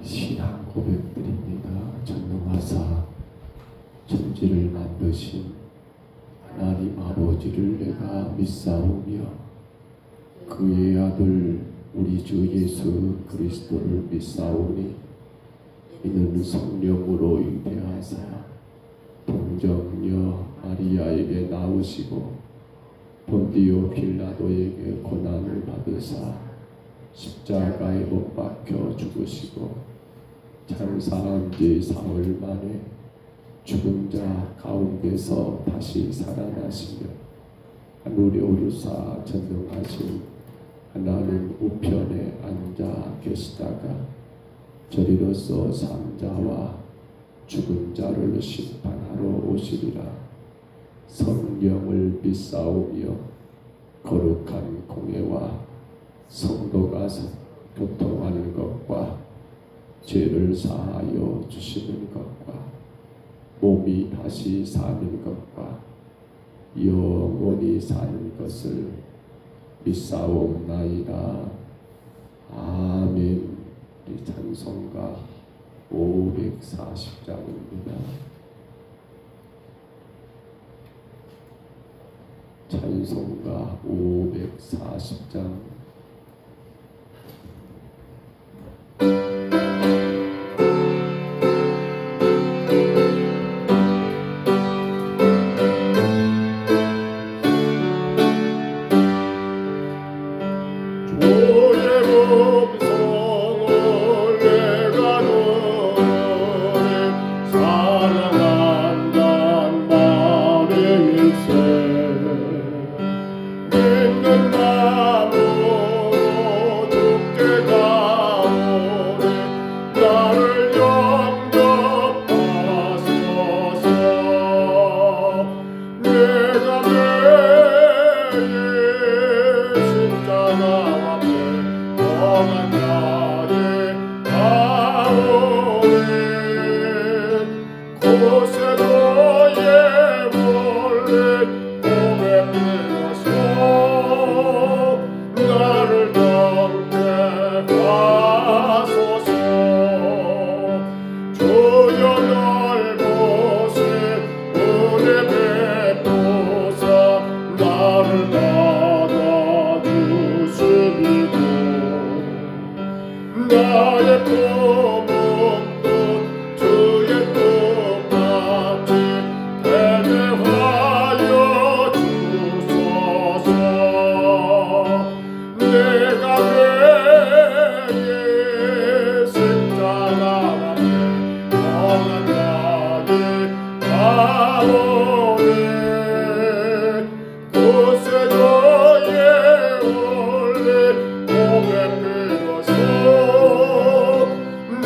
신앙 고백드립니다. 전능하사 천지를 만드신 하나님 아버지를 내가 믿사오며 그의 아들 우리 주 예수 그리스도를 믿사오니 이는 성령으로 잉태하사 동정녀 마리아에게 나오시고 본디오 빌라도에게 고난을 받으사 십자가에 못 박혀 죽으시고 장사한 지 사흘 만에 죽은 자 가운데서 다시 살아나시며 하늘에 오르사 전능하신 하나님 우편에 앉아 계시다가 저리로서 산자와 죽은 자를 심판하러 오시리라. 성령을 믿사오며 거룩한 공예와 성도가 교통하는 것과 죄를 사하여 주시는 것과 몸이 다시 사는 것과 영원히 사는 것을 믿사옵나이다. 아멘. 이 찬송가 540장입니다. 찬송가 540장.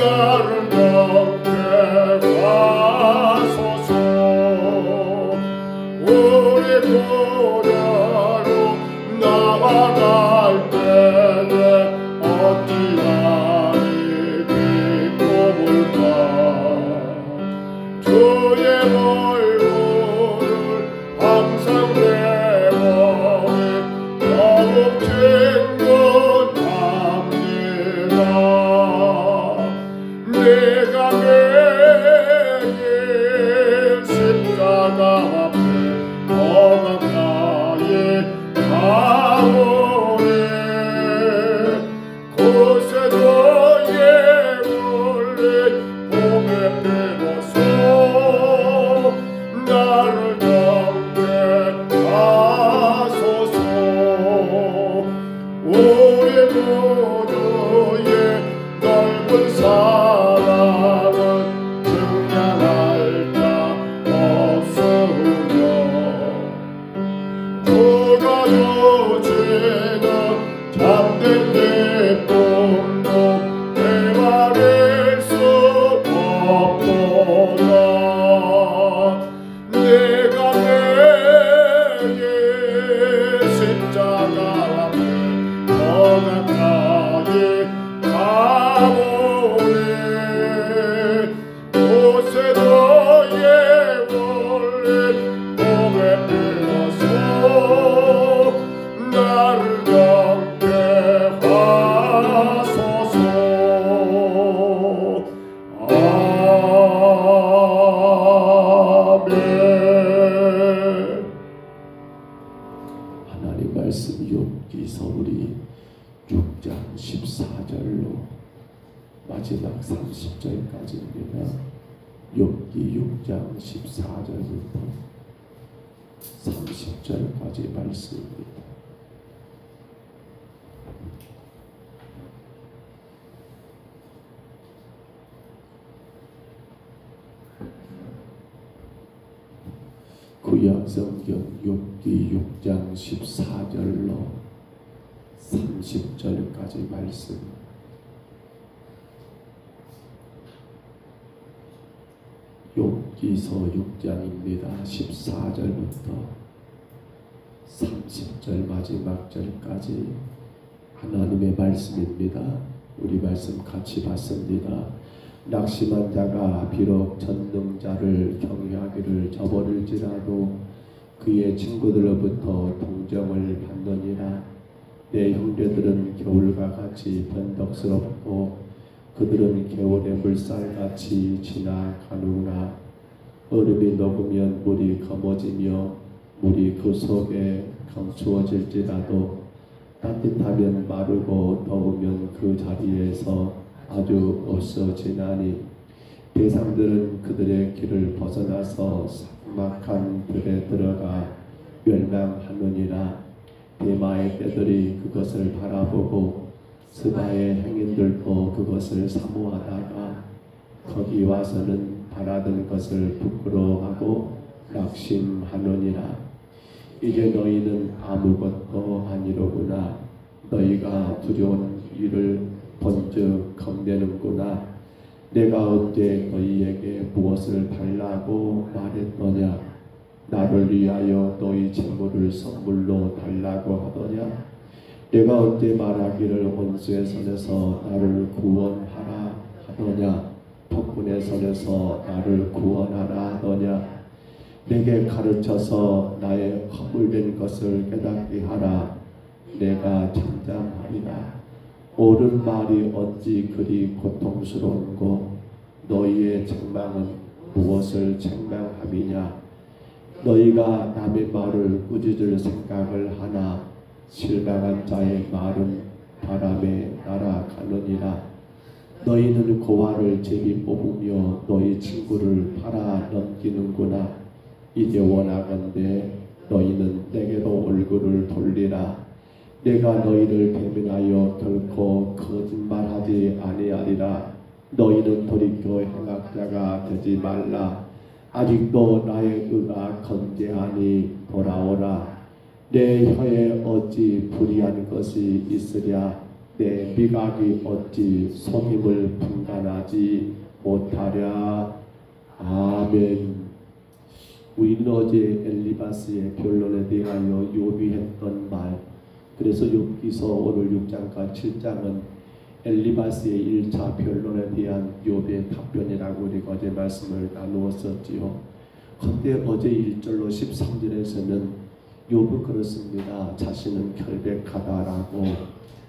나를 경배하소서. 하나님 말씀 욥기서 우리 6장 14절로 마지막 30절까지입니다. 욥기 6장 14절부터 30절까지 말씀입니다. 구약성경 욥기 6장 14절로 30절까지 말씀. 욥기서 6장입니다. 14절부터 30절 마지막 절까지 하나님의 말씀입니다. 우리 말씀 같이 봤습니다. 낙심한 자가 비록 전능자를 경외하기를 저버릴지라도 그의 친구들로부터 동정을 받느니라. 내 형제들은 겨울과 같이 변덕스럽고 그들은 겨울의 물살같이 지나가는구나. 얼음이 녹으면 물이 검어지며 물이 그 속에 감추어질지라도 따뜻하면 마르고 더우면 그 자리에서 아주 없어지나니 대상들은 그들의 길을 벗어나서 삭막한 들에 들어가 멸망하느니라. 대마의 떼들이 그것을 바라보고 스바의 행인들도 그것을 사모하다가 거기 와서는 바라던 것을 부끄러워하고 낙심하느니라. 이제 너희는 아무것도 아니로구나. 너희가 두려운 일을 번쩍 겁내는구나. 내가 언제 너희에게 무엇을 달라고 말했더냐. 나를 위하여 너희 재물을 선물로 달라고 하더냐. 내가 언제 말하기를 원수의 손에서 나를 구원하라 하더냐. 폭군의 손에서 나를 구원하라 하더냐. 내게 가르쳐서 나의 허물된 것을 깨닫게 하라. 내가 잠잠하리라. 옳은 말이 어찌 그리 고통스러운고. 너희의 책망은 무엇을 책망함이냐. 너희가 남의 말을 꾸짖을 생각을 하나 실망한 자의 말은 바람에 날아가느니라. 너희는 고아를 제비 뽑으며 너희 친구를 팔아 넘기는구나. 이제 원하건대 너희는 내게로 얼굴을 돌리라. 내가 너희를 배면하여 결코 거짓말하지 아니하리라. 너희는 돌이켜 행악자가 되지 말라. 아직도 나의 의가 건재하니 돌아오라. 내 혀에 어찌 불의한 것이 있으랴. 내 미각이 어찌 속임을 분간하지 못하랴. 아멘. 우리는 어제 엘리바스의 변론에 대하여 욥이 했던 말, 그래서 욥기서 오늘 6장과 7장은 엘리바스의 1차 변론에 대한 욥의 답변이라고 우리가 어제 말씀을 나누었었지요. 그런데 어제 1절로 13절에서는 욥은 그렇습니다. 자신은 결백하다라고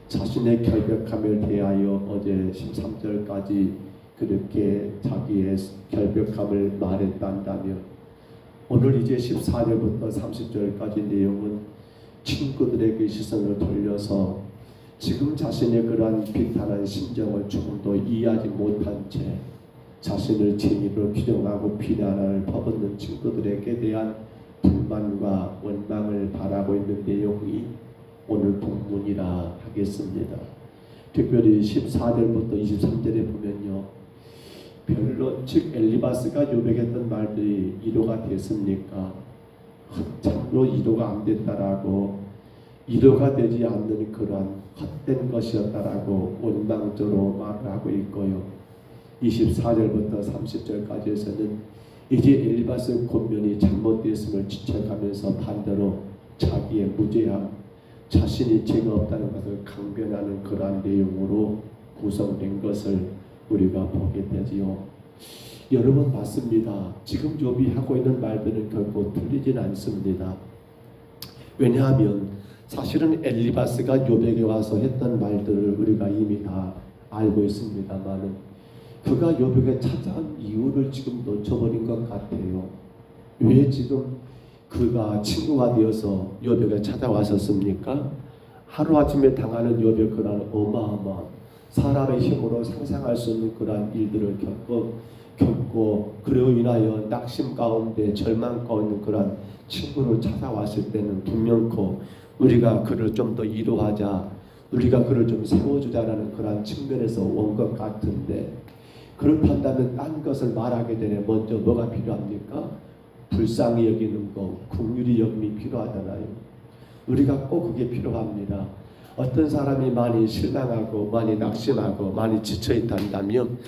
자신의 결백함을 대하여 어제 13절까지 그렇게 자기의 결백함을 말했단다면 오늘 이제 14절부터 30절까지 내용은 친구들에게 시선을 돌려서 지금 자신의 그러한 비탄한 심정을 조금도 이해하지 못한 채 자신을 진리로 규정하고 비난을 퍼붓는 친구들에게 대한 불만과 원망을 바라고 있는 내용이 오늘 본문이라 하겠습니다. 특별히 14절부터 23절에 보면요, 변론, 즉 엘리바스가 욥에게 했던 말들이 이도가 됐습니까? 참으로 이도가 안 됐다라고, 이도가 되지 않는 그러한 헛된 것이었다라고 원망적으로 말을 하고 있고요. 24절부터 30절까지에서는 이제 엘리바스의 권면이 잘못되었음을 지적하면서 반대로 자기의 무죄함, 자신이 죄가 없다는 것을 강변하는 그러한 내용으로 구성된 것을 우리가 보게 되지요. 여러분 맞습니다. 지금 욥이 하고 있는 말들은 결코 틀리진 않습니다. 왜냐하면 사실은 엘리바스가 욥에게 와서 했던 말들을 우리가 이미 다 알고 있습니다만 그가 욥에게 찾아온 이유를 지금 놓쳐버린 것 같아요. 왜 지금 그가 친구가 되어서 욥에게 찾아왔었습니까? 하루아침에 당하는 욥의 그런 어마어마한 사람의 힘으로 상상할 수 없는 그러한 일들을 겪고 그로 인하여 낙심 가운데 절망 가운데 그러한 친구를 찾아왔을 때는 분명코 우리가 그를 좀 더 위로하자, 우리가 그를 좀 세워주자라는 그러한 측면에서 온 것 같은데, 그렇다면 딴 것을 말하기 전에 먼저 뭐가 필요합니까? 불쌍히 여기는 것, 긍휼히 여김이 필요하잖아요. 우리가 꼭 그게 필요합니다. 어떤 사람이 많이 실망하고 많이 낙심하고 많이 지쳐있다면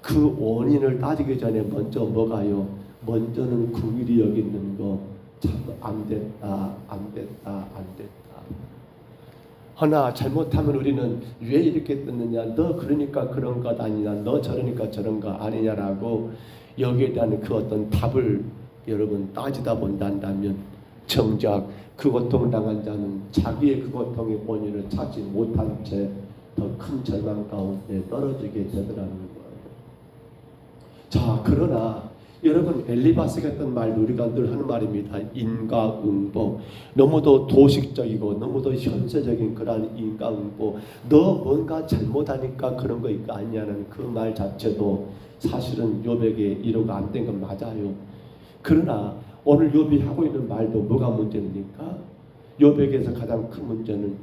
그 원인을 따지기 전에 먼저 뭐가요? 먼저는 긍휼히 여기는 것, 참 안됐다. 하나 잘못하면 우리는 왜 이렇게 떴느냐, 너 그러니까 그런 것 아니냐, 너 저러니까 저런 거 아니냐라고 여기에 대한 그 어떤 답을 여러분 따지다 본다면 정작 그 고통당한 자는 자기의 그 고통의 원인을 찾지 못한 채 더 큰 절망 가운데 떨어지게 되더라는 거예요. 자, 그러나 여러분, 엘리바스가 했던 말 우리가 늘 하는 말입니다. 인과응보. 너무도 도식적이고 너무도 현세적인 그런 인과응보. 너 뭔가 잘못하니까 그런 거 아니냐는 그 말 자체도 사실은 욥에게 이루가 안 된 건 맞아요. 그러나 오늘 욥이 하고 있는 말도 뭐가 문제입니까? 욥에게서 가장 큰 문제는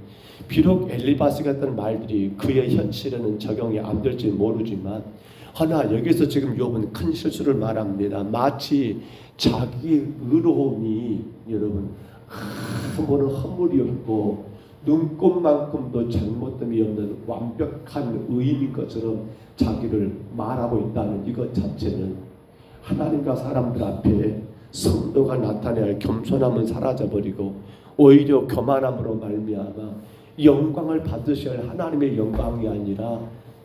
비록 엘리바스가 했던 말들이 그의 현실에는 적용이 안 될지 모르지만, 하나 여기서 지금 욥은 큰 실수를 말합니다. 마치 자기 의로움이 여러분 아무런 허물이 없고 눈곱만큼도 잘못됨이 없는 완벽한 의인인 것처럼 자기를 말하고 있다는 이것 자체는 하나님과 사람들 앞에 성도가 나타내야 할 겸손함은 사라져버리고 오히려 교만함으로 말미암아 영광을 받으셔야 할 하나님의 영광이 아니라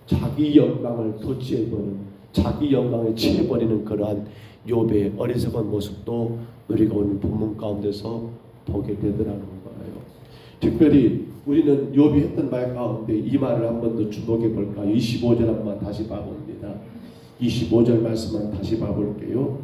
자기 영광을 도취해버리는, 자기 영광에 취해버리는 그러한 욥의 어리석은 모습도 우리가 오늘 본문 가운데서 보게 되더라는 거예요. 특별히 우리는 욥이 했던 말 가운데 이 말을 한 번 더 주목해 볼까요? 25절 한번 다시 봐봅니다. 25절 말씀만 다시 봐볼게요.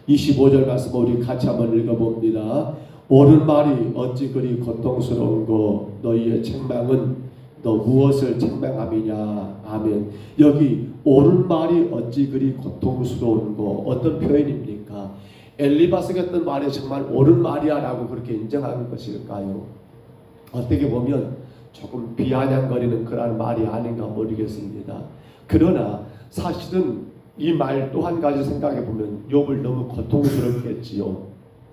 25절 말씀 우리 같이 한번 읽어봅니다. 옳은 말이 어찌 그리 고통스러운고, 너희의 책망은 너 무엇을 책망함이냐. 아멘. 여기 옳은 말이 어찌 그리 고통스러운고, 어떤 표현입니까? 엘리바스가 했던 말이 정말 옳은 말이야 라고 그렇게 인정하는 것일까요? 어떻게 보면 조금 비아냥거리는 그런 말이 아닌가 모르겠습니다. 그러나 사실은 이 말 또 한 가지 생각해 보면 욥을 너무 고통스럽게 했지요.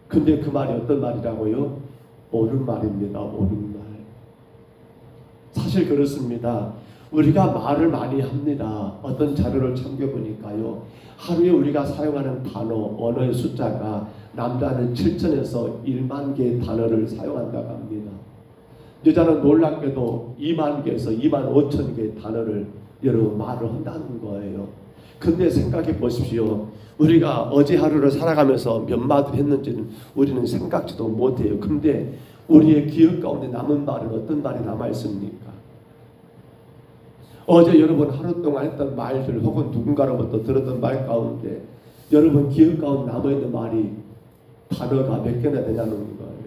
근데 그 말이 어떤 말이라고요? 옳은 말입니다. 옳은 말. 사실 그렇습니다. 우리가 말을 많이 합니다. 어떤 자료를 참겨보니까요, 하루에 우리가 사용하는 단어, 언어의 숫자가 남자는 7천에서 1만 개의 단어를 사용한다고 합니다. 여자는 놀랍게도 2만 개에서 2만 5천 개의 단어를 여러분 말을 한다는 거예요. 근데 생각해 보십시오. 우리가 어제 하루를 살아가면서 몇 마디를 했는지는 우리는 생각지도 못해요. 근데 우리의 기억 가운데 남은 말은 어떤 말이 남아있습니까? 어제 여러분 하루 동안 했던 말들 혹은 누군가로부터 들었던 말 가운데 여러분 기억 가운데 남아있는 말이 단어가 몇 개나 되냐는 거예요.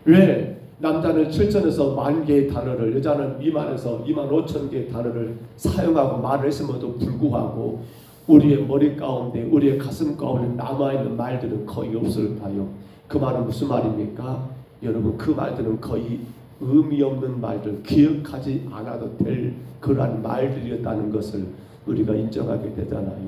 왜? 남자는 7천에서 1만 개의 단어를, 여자는 2만에서 2만 5천 개의 단어를 사용하고 말을 했음에도 불구하고 우리의 머리 가운데, 우리의 가슴 가운데 남아있는 말들은 거의 없을까요? 그 말은 무슨 말입니까? 여러분, 그 말들은 거의 의미 없는 말들, 기억하지 않아도 될 그러한 말들이었다는 것을 우리가 인정하게 되잖아요.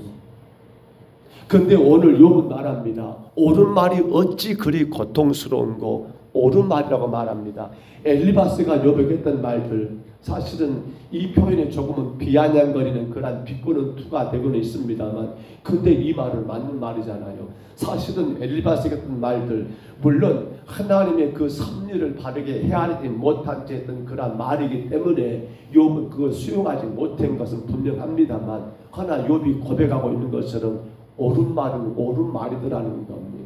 근데 오늘 욥은 말합니다. 옳은 말이 어찌 그리 고통스러운고, 옳은 말이라고 말합니다. 엘리바스가 욥에게 했던 말들, 사실은 이 표현에 조금은 비아냥거리는 그런 비꼬는 투가 되고는 있습니다만, 근데 이 말은 맞는 말이잖아요. 사실은 엘리바스가 했던 말들, 물론 하나님의 그 섭리를 바르게 헤아리지 못한 채 했던 그런 말이기 때문에 욥은 그걸 수용하지 못한 것은 분명합니다만, 하나 욥이 고백하고 있는 것처럼 옳은 말은 옳은 말이더라는 겁니다.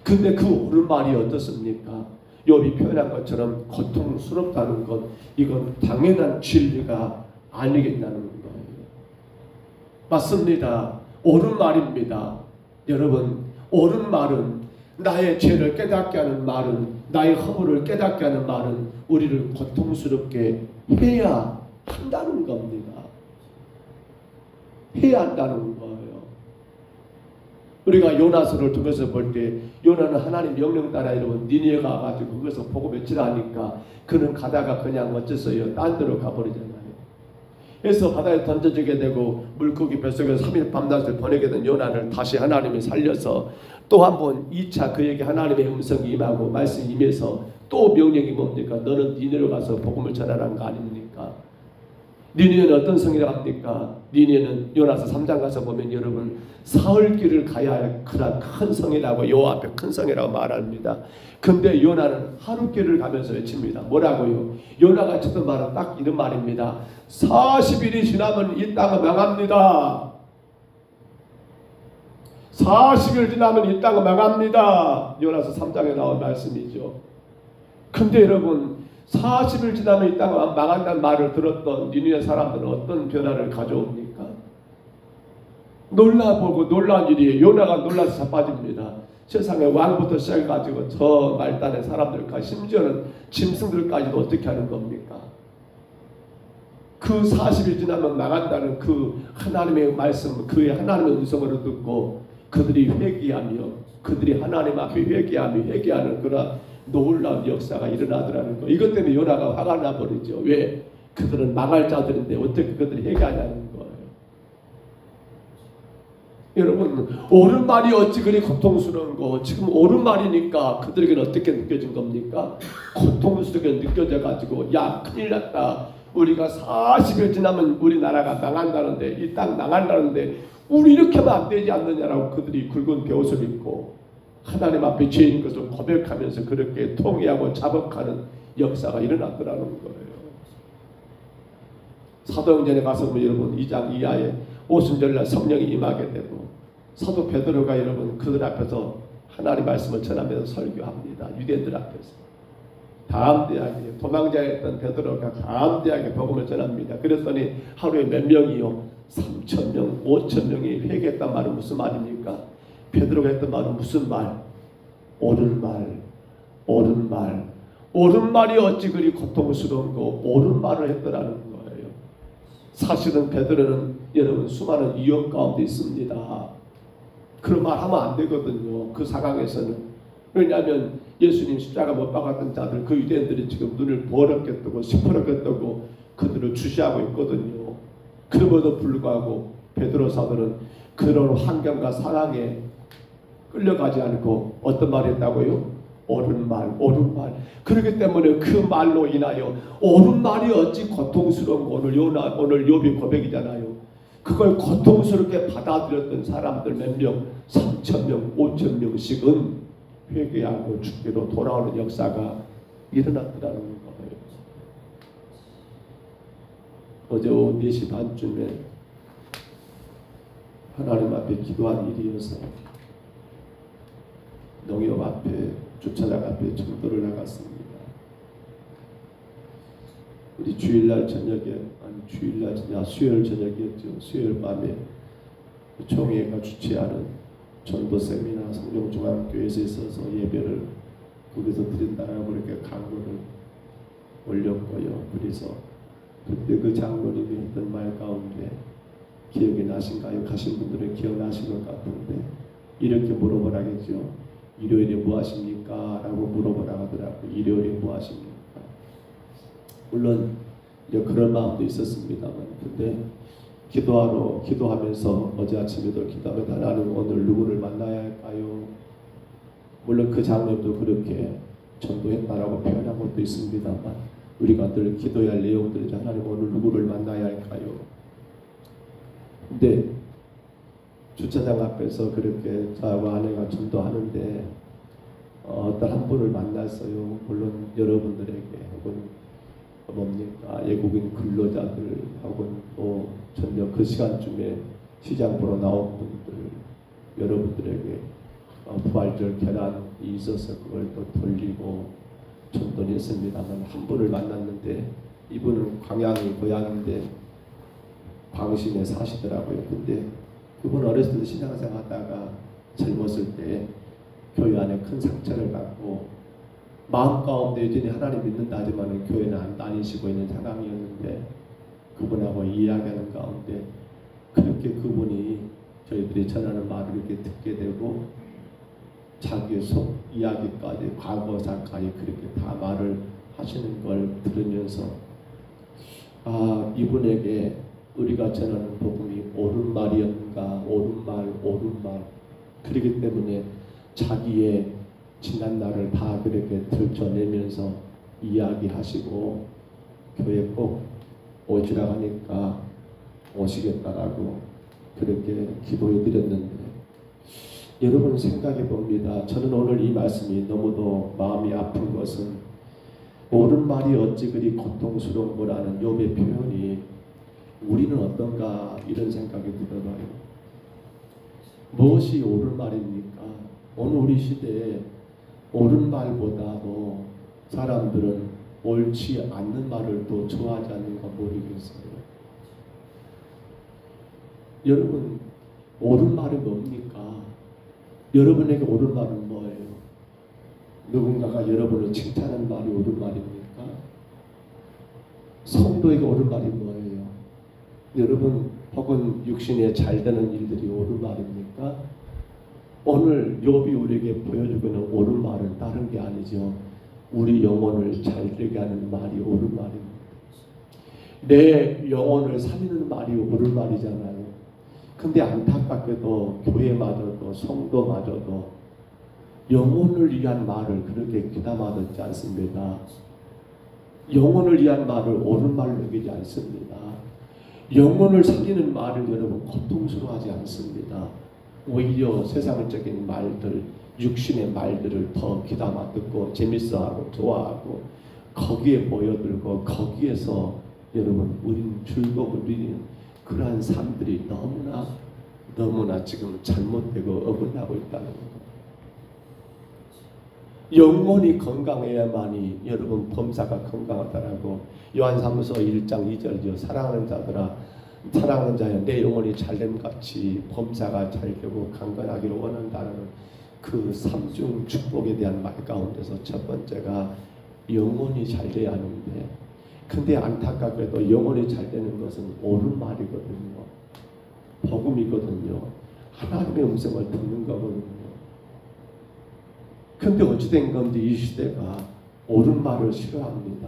근데 그 옳은 말이 어떻습니까? 욥이 표현한 것처럼 고통스럽다는 것, 이건 당연한 진리가 아니겠다는 거예요. 맞습니다. 옳은 말입니다. 여러분, 옳은 말은, 나의 죄를 깨닫게 하는 말은, 나의 허물을 깨닫게 하는 말은 우리를 고통스럽게 해야 한다는 겁니다. 해야 한다는 거예요. 우리가 요나서를 통해서 볼 때 요나는 하나님 명령 따라 여러분 니느웨 가가지고 거기서 복음을 전하니까 그는 가다가 그냥 어째서요 딴 데로 가버리잖아요. 그래서 바다에 던져지게 되고 물고기 뱃속에서 3일 밤낮을 보내게 된 요나를 다시 하나님이 살려서 또 한 번 2차 그에게 하나님의 음성이 임하고 말씀이 임해서 또 명령이 뭡니까? 너는 니느웨로 가서 복음을 전하라는 거 아닙니까? 니느웨는 어떤 성이라고 합니까? 니느웨는 요나서 3장 가서 보면 여러분 사흘길을 가야 할 그런 큰 성이라고 여호와 앞에 큰 성이라고 말합니다. 근데 요나는 하루길을 가면서 외칩니다. 뭐라고요? 요나가 했던 말은 딱 이런 말입니다. 40일이 지나면 이 땅은 망합니다. 40일 지나면 이 땅은 망합니다. 요나서 3장에 나온 말씀이죠. 근데 여러분 40일 지나면 이 땅은 망한다는 말을 들었던 니느웨 사람들은 어떤 변화를 가져옵니까? 놀라보고 놀란 일이에요. 요나가 놀라서 자빠집니다. 세상의 왕부터 시작해가지고 저 말단의 사람들까지 심지어는 짐승들까지도 어떻게 하는 겁니까? 그 40일 지나면 나간다는 그 하나님의 말씀, 그의 하나님의 음성을 듣고 그들이 회개하며 그들이 하나님 앞에 회개하는 그런 놀라운 역사가 일어나더라는 거. 이것 때문에 요나가 화가 나버리죠. 왜? 그들은 망할 자들인데 어떻게 그들이 회개하냐는 거예요. 여러분 옳은 말이 어찌 그리 고통스러운 거. 지금 옳은 말이니까 그들에게는 어떻게 느껴진 겁니까? 고통스럽게 느껴져 가지고 야 큰일 났다. 우리가 40일 지나면 우리나라가 망한다는데 이 땅 망한다는데 우리 이렇게 하면 안 되지 않느냐라고 그들이 굵은 베옷을 입고 하나님 앞에 죄인 것을 고백하면서 그렇게 통회하고 자복하는 역사가 일어났더라는 거예요. 사도행전에 가서 보면 여러분 2장 이하에 오순절날 성령이 임하게 되고 사도 베드로가 여러분 그들 앞에서 하나님 말씀을 전하면서 설교합니다. 유대인들 앞에서 담대하게 도망자였던 베드로가 담대하게 복음을 전합니다. 그랬더니 하루에 몇 명이요? 3,000명, 5,000명이 회개했단 말은 무슨 말입니까? 베드로가 했던 말은 무슨 말? 옳은 말, 옳은 말. 옳은 말이 어찌 그리 고통스러운 거 옳은 말을 했더라는 거예요. 사실은 베드로는 여러분 수많은 위험 가운데 있습니다. 그런 말 하면 안 되거든요. 그 상황에서는. 왜냐하면 예수님 십자가 못 박았던 자들 그 유대인들이 지금 눈을 버럽게 뜨고 시퍼렇게 뜨고 그들을 주시하고 있거든요. 그럼에도 불구하고 베드로 사도는 그런 환경과 상황에 끌려가지 않고 어떤 말을 했다고요? 옳은 말, 옳은 말. 그렇기 때문에 그 말로 인하여 옳은 말이 어찌 고통스러운 거 오늘 욥이 고백이잖아요. 그걸 고통스럽게 받아들였던 사람들 몇 명, 3,000명, 5,000명씩은 회개하고 죽기로 돌아오는 역사가 일어났더라는 거예요. 어제 오후 4시 반쯤에 하나님 앞에 기도한 일이어서 농협 앞에 주차장 앞에 전도를 나갔습니다. 우리 주일날 저녁에 수요일 저녁이었죠. 수요일 밤에 총회가 주최하는 전도 세미나 성령중앙교회에서 있어서 예배를 거기서 드린다라고 이렇게 강론을 올렸고요. 그래서 그때 그 장로님이 했던 말 가운데 기억이 나신가요? 가신 분들은 기억나신 것 같은데 이렇게 물어보라겠죠. 일요일에 뭐 하십니까? 라고 물어보라 하더라고요. 일요일에 뭐 하십니까? 물론 이제 그런 마음도 있었습니다만 근데 기도하면서 어제 아침에도 기도하면서 하나님 오늘 누구를 만나야 할까요? 물론 그 장면도 그렇게 전도했다라고 표현한 것도 있습니다만 우리가 늘 기도해야 할 내용들이죠. 하나님 오늘 누구를 만나야 할까요? 근데 주차장 앞에서 그렇게 저하고 아내가 전도하는데 어떤 한 분을 만났어요. 물론 여러분들에게 혹은 뭡니까 외국인 근로자들 혹은 또 저녁 그 시간쯤에 시장 보러 나온 분들 여러분들에게 부활절 계란이 있어서 그걸 또 돌리고 전도를 했습니다만 한 분을 만났는데 이분은 광양이 고향인데 광신에 사시더라고요. 근데 그분 어렸을 때 신앙생활 하다가 젊었을 때 교회 안에 큰 상처를 받고 마음 가운데 여전히 하나님 믿는다 하지만 교회는 안 다니시고 있는 상황이었는데 그분하고 이야기하는 가운데 그렇게 그분이 저희들이 전하는 말을 이렇게 듣게 되고 자기의 속 이야기까지 과거사까지 그렇게 다 말을 하시는 걸 들으면서 이분에게 우리가 전하는 복음이 옳은 말이었는가, 옳은 말 그렇기 때문에 자기의 지난 날을 다 그렇게 들춰내면서 이야기하시고 교회 꼭 오시라 하니까 오시겠다라고 그렇게 기도해 드렸는데 여러분 생각해 봅니다. 저는 오늘 이 말씀이 너무도 마음이 아픈 것은 옳은 말이 어찌 그리 고통스러운 거라는 욥의 표현이 우리는 어떤가 이런 생각이 들어요. 무엇이 옳은 말입니까? 오늘 우리 시대에 옳은 말보다도 사람들은 옳지 않는 말을 또 좋아하지 않는가 모르겠어요. 여러분 옳은 말은 뭡니까? 여러분에게 옳은 말은 뭐예요? 누군가가 여러분을 칭찬하는 말이 옳은 말입니까? 성도에게 옳은 말이 뭐예요? 여러분 혹은 육신에 잘 되는 일들이 옳은 말입니까? 오늘 욥이 우리에게 보여주고는 옳은 말은 다른 게 아니죠. 우리 영혼을 잘 되게 하는 말이 옳은 말입니다. 내 영혼을 살리는 말이 옳은 말이잖아요. 근데 안타깝게도 교회마저도 성도마저도 영혼을 위한 말을 그렇게 귀담아 듣지 않습니다. 영혼을 위한 말을 옳은 말로 여기지 않습니다. 영혼을 살리는 말을 여러분 고통스러워하지 않습니다. 오히려 세상적인 말들, 육신의 말들을 더 귀담아 듣고 재밌어하고 좋아하고 거기에 모여들고 거기에서 여러분 우린 즐거움을 누리는 그러한 삶들이 너무나 지금 잘못되고 어긋나고 있다는 것. 영혼이 건강해야만이 여러분 범사가 건강하다라고 요한사무서 1장 2절이죠. 사랑하는 자들아 사랑하는 자여 내 영혼이 잘됨 같이 범사가 잘되고 강건하기를 원한다는 그 삼중 축복에 대한 말 가운데서 첫 번째가 영혼이 잘 돼야 하는데 근데 안타깝게도 영혼이 잘 되는 것은 옳은 말이거든요. 복음이거든요. 하나님의 음성을 듣는 거거든요. 근데 어찌된 건지 이 시대가 옳은 말을 싫어합니다.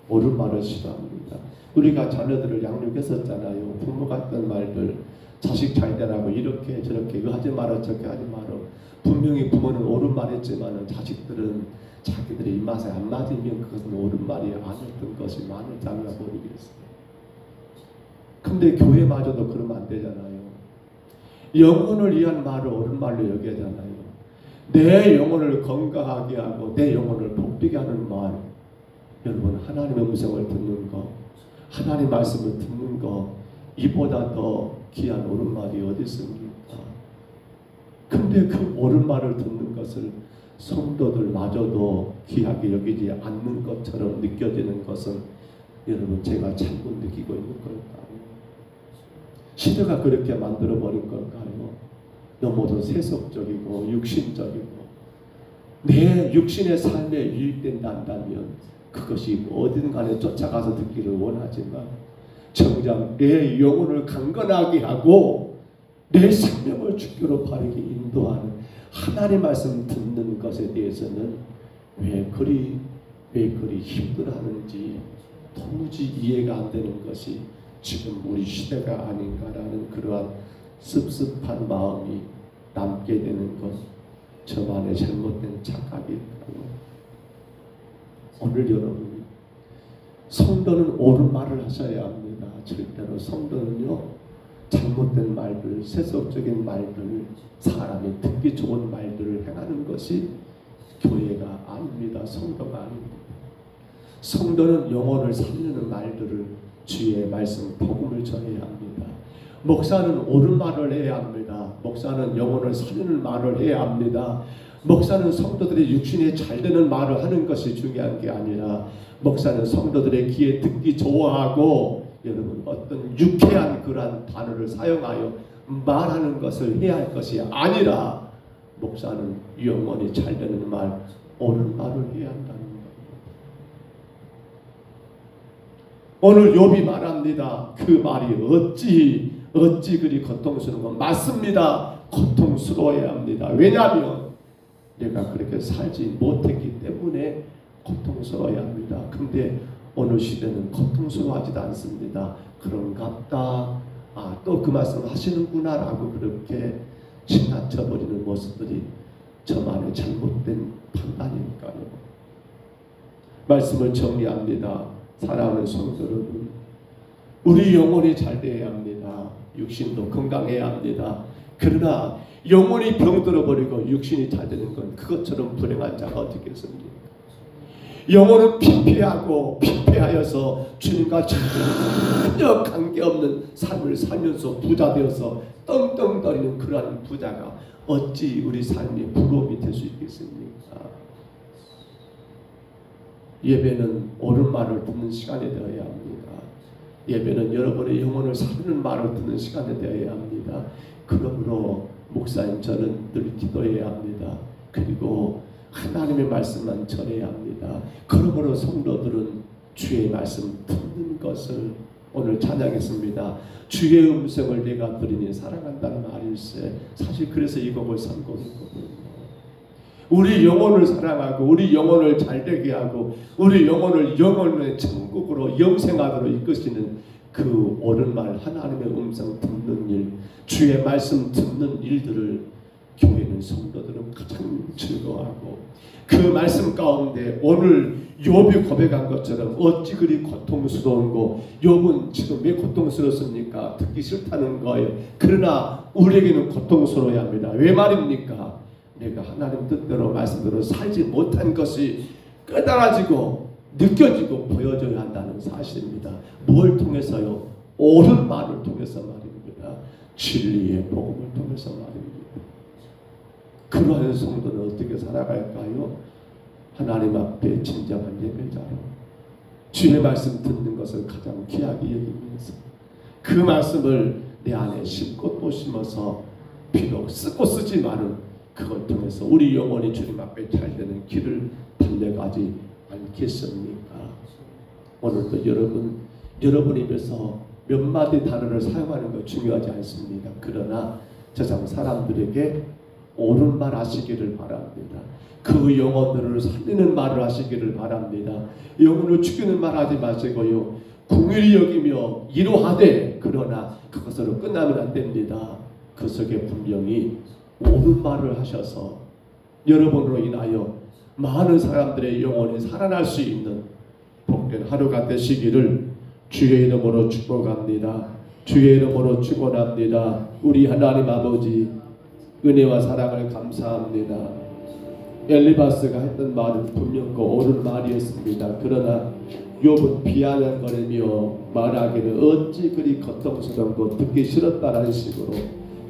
옳은 말을 싫어합니다. 우리가 자녀들을 양육했었잖아요. 부모 같은 말들 자식 잘 되라고 이렇게 저렇게 이거 하지 마라 저렇게 하지 마라. 분명히 부모는 옳은 말했지만 자식들은 자기들의 입맛에 안 맞으면 그것은 옳은 말이 아니었던 것이 많은지 안 모르겠어요. 근데 교회마저도 그러면 안 되잖아요. 영혼을 위한 말을 옳은 말로 여기잖아요. 내 영혼을 건강하게 하고 내 영혼을 복되게 하는 말. 여러분 하나님의 음성을 듣는 거, 하나님 말씀을 듣는 거 이보다 더 귀한 옳은 말이 어디 있습니까? 근데 그 옳은 말을 듣는 것을 성도들마저도 귀하게 여기지 않는 것처럼 느껴지는 것은 여러분 제가 잘못 느끼고 있는 걸까요? 시대가 그렇게 만들어버린 걸까요? 너무도 세속적이고 육신적이고 내 육신의 삶에 유익된다면 그것이 어딘 간에 쫓아가서 듣기를 원하지만 정작 내 영혼을 강건하게 하고 내 생명을 주께로 바르게 인도하는 하나님의 말씀 듣는 것에 대해서는 왜 그리 힘들어하는지 도무지 이해가 안 되는 것이 지금 우리 시대가 아닌가라는 그러한 씁씁한 마음이 남게 되는 것, 저만의 잘못된 착각일까요? 오늘 여러분 성도는 옳은 말을 하셔야 합니다. 절대로 성도는요 잘못된 말들, 세속적인 말들, 사람이 듣기 좋은 말들을 행하는 것이 교회가 아닙니다. 성도가 아닙니다. 성도는 영혼을 살리는 말들을 주의 말씀, 복음을 전해야 합니다. 목사는 옳은 말을 해야 합니다. 목사는 영혼을 살리는 말을 해야 합니다. 목사는 성도들의 육신에 잘 되는 말을 하는 것이 중요한 게 아니라 목사는 성도들의 귀에 듣기 좋아하고 여러분 어떤 유쾌한 그러한 단어를 사용하여 말하는 것을 해야 할 것이 아니라 목사는 영원히 잘 되는 말, 옳은 말을 해야 한다는 겁니다. 오늘 욥이 말합니다. 그 말이 어찌 그리 고통스러운 건 맞습니다. 고통스러워야 합니다. 왜냐하면 내가 그렇게 살지 못했기 때문에 고통스러워야 합니다. 근데 오늘 시대는 고통스러워하지도 않습니다. 그런갑다. 또 그 말씀 하시는구나 라고 그렇게 지나쳐버리는 모습들이 저만의 잘못된 판단이니까요. 말씀을 정리합니다. 사랑하는 성도 여러분, 우리 영혼이 잘 되어야 합니다. 육신도 건강해야 합니다. 그러나 영혼이 병들어버리고 육신이 잘 되는 건 그것처럼 불행한 자가 어떻게 있습니까? 영혼은 피폐하여서 주님과 전혀 관계없는 삶을 살면서 부자 되어서 떵떵거리는 그러한 부자가 어찌 우리 삶의 부러움이 될 수 있겠습니까? 예배는 옳은 말을 듣는 시간이 되어야 합니다. 예배는 여러분의 영혼을 살리는 말을 듣는 시간이 되어야 합니다. 그러므로 목사님 저는 늘 기도해야 합니다. 그리고 하나님의 말씀만 전해야 합니다. 그러므로 성도들은 주의 말씀 듣는 것을 오늘 찬양했습니다. 주의 음성을 내가 들으니 사랑한다는 말일세. 사실 그래서 이 곡을 선곡했거든요. 우리 영혼을 사랑하고 우리 영혼을 잘되게 하고 우리 영혼을 영혼의 천국으로 영생하도록 이끄시는 그 옳은 말, 하나님의 음성 듣는 일, 주의 말씀 듣는 일들을 교회는 성도들은 가장 즐거워하고 그 말씀 가운데 오늘 욥이 고백한 것처럼 어찌 그리 고통스러운고, 욥은 지금 왜 고통스럽습니까? 듣기 싫다는 거예요. 그러나 우리에게는 고통스러워야 합니다. 왜 말입니까? 내가 하나님 뜻대로 말씀대로 살지 못한 것이 깨달아지고 느껴지고 보여져야 한다는 사실입니다. 뭘 통해서요? 옳은 말을 통해서 말입니다. 진리의 복음을 통해서 말입니다. 그러한 성도는 어떻게 살아갈까요? 하나님 앞에 진정한 예배자로 주의 말씀 듣는 것을 가장 귀하게 여기면서 그 말씀을 내 안에 심고 또 심어서 비록 쓰고 쓰지만은 그걸 통해서 우리 영혼이 주님 앞에 잘 되는 길을 달려가지 않겠습니까? 오늘도 여러분 입에서 몇 마디 단어를 사용하는 것 중요하지 않습니다. 그러나 세상 사람들에게 옳은 말 하시기를 바랍니다. 그 영혼들을 살리는 말을 하시기를 바랍니다. 영혼을 죽이는 말 하지 마시고요. 긍휼히 여기며 이로하되, 그러나 그것으로 끝나면 안 됩니다. 그 속에 분명히 옳은 말을 하셔서 여러분으로 인하여 많은 사람들의 영혼이 살아날 수 있는 복된 하루가 되시기를 주의 이름으로 축복합니다. 주의 이름으로 축원합니다. 우리 하나님 아버지, 은혜와 사랑을 감사합니다. 엘리바스가 했던 말은 분명고 옳은 말이었습니다. 그러나 욥은 비아냥거리며 말하기를 어찌 그리 고통스럽고 듣기 싫었다라는 식으로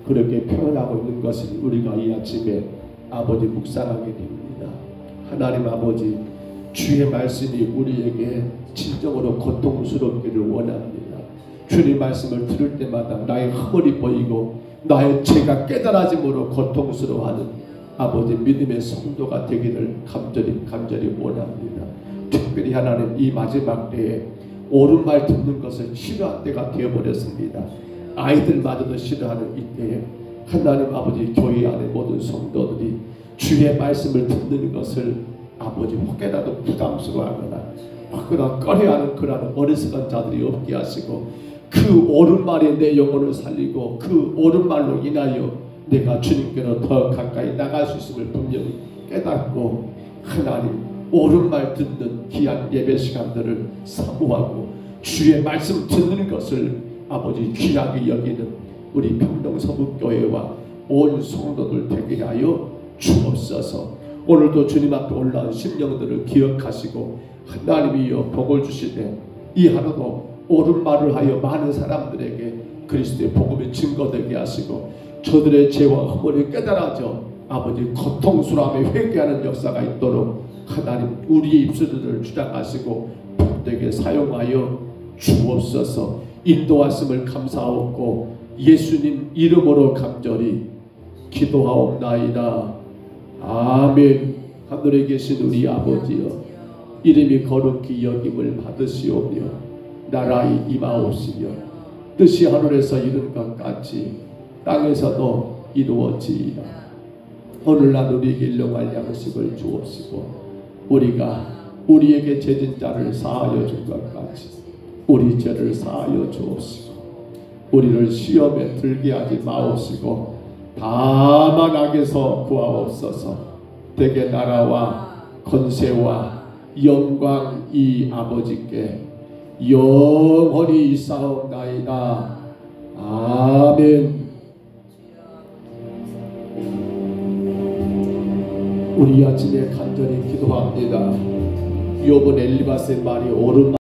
그렇게 표현하고 있는 것을 우리가 이 아침에 아버지 묵상하게 됩니다. 하나님 아버지, 주의 말씀이 우리에게 진정으로 고통스럽기를 원합니다. 주님 말씀을 들을 때마다 나의 허물이 보이고 나의 죄가 깨달아짐으로 고통스러워하는 아버지 믿음의 성도가 되기를 간절히 원합니다. 특별히 하나님, 이 마지막 때에 옳은 말 듣는 것을 싫어할 때가 되어버렸습니다. 아이들마저도 싫어하는 이때에 하나님 아버지, 교회 안에 모든 성도들이 주의 말씀을 듣는 것을 아버지 혹여라도 부담스러워하거나 혹여나 꺼려하는 그러한 어리석은 자들이 없게 하시고, 그 옳은 말이 내 영혼을 살리고 그 옳은 말로 인하여 내가 주님께로 더 가까이 나갈 수 있음을 분명히 깨닫고, 하나님 옳은 말 듣는 귀한 예배 시간들을 사모하고 주의 말씀 듣는 것을 아버지 귀하게 여기는 우리 평동서북교회와 온 성도들 되게 하여 주옵소서. 오늘도 주님 앞에 올라온 심령들을 기억하시고 하나님이여 복을 주시되 이 하루도 옳은 말을 하여 많은 사람들에게 그리스도의 복음이 증거되게 하시고 저들의 죄와 허물이 깨달아져 아버지 고통스러움에 회개하는 역사가 있도록 하나님 우리의 입술들을 주장하시고 복되게 사용하여 주옵소서. 인도하심을 감사하옵고 예수님 이름으로 간절히 기도하옵나이다. 아멘. 하늘에 계신 우리 아버지여, 이름이 거룩히 여김을 받으시오며 나라의 임하옵시며 뜻이 하늘에서 이룬 것 같이 땅에서도 이루어지이다. 오늘날 우리에게 일용할 양식을 주옵시고 우리가 우리에게 죄진 자를 사하여 준 것 같이 우리 죄를 사하여 주옵시고 우리를 시험에 들게 하지 마옵시고 다만 악에서 구하옵소서. 대개 나라와 권세와 영광이 아버지께 영원히 있사옵나이다. 아멘. 우리 아침에 간절히 기도합니다. 욥은 엘리바스의 말이 옳은